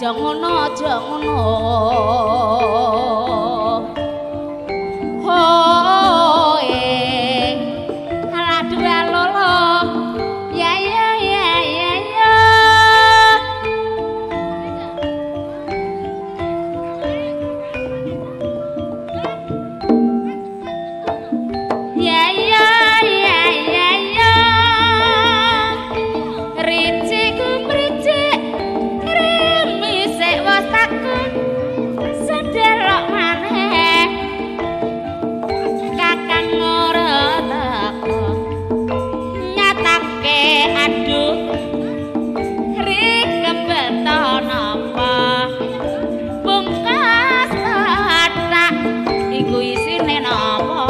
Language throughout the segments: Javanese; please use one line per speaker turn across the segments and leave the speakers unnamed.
aja ngono aja ngono ala dua lolo ya ya ya ya ya ya ya ya ya ya riciku pricik rimisik wasaku sedelok maneh kakang ora teko nyatake aduh rik kebeto napa bungkas patak iku isine napa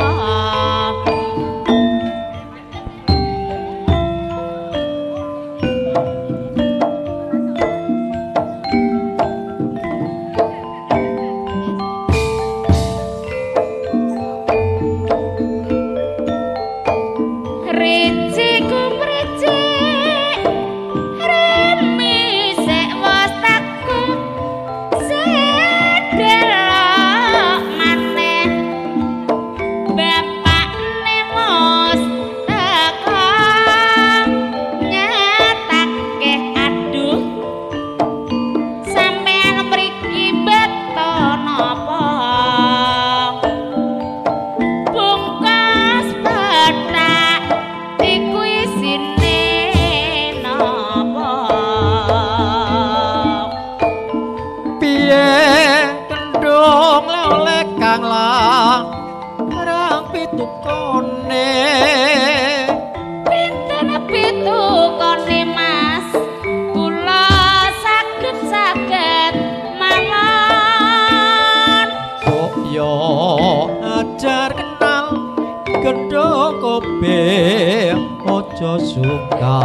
ojo suka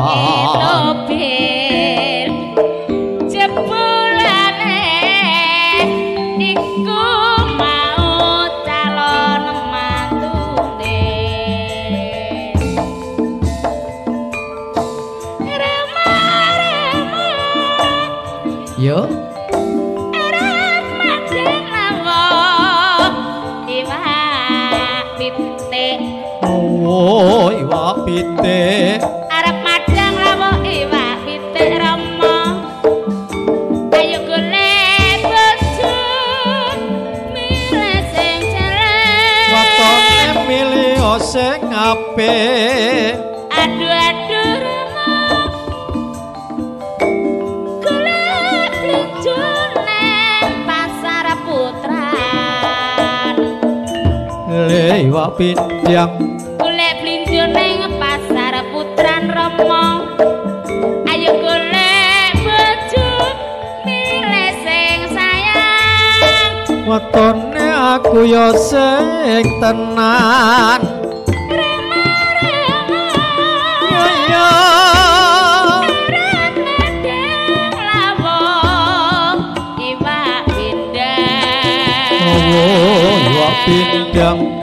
etobir jebulane iku mau calon mantune rema-rema yo iwak pitik arep madang lawo iwak pitik rama ayo golek bojo milih sing jelek watone milih sing apik aduh aduh rama golek blinjo nang pasar putran le iwak pindang ning pasar putran Rama ayo golek bojo milih sing sayang wetone aku ya sing tenan rema-rema yo yo lawo iwak pindang oh iwak pindang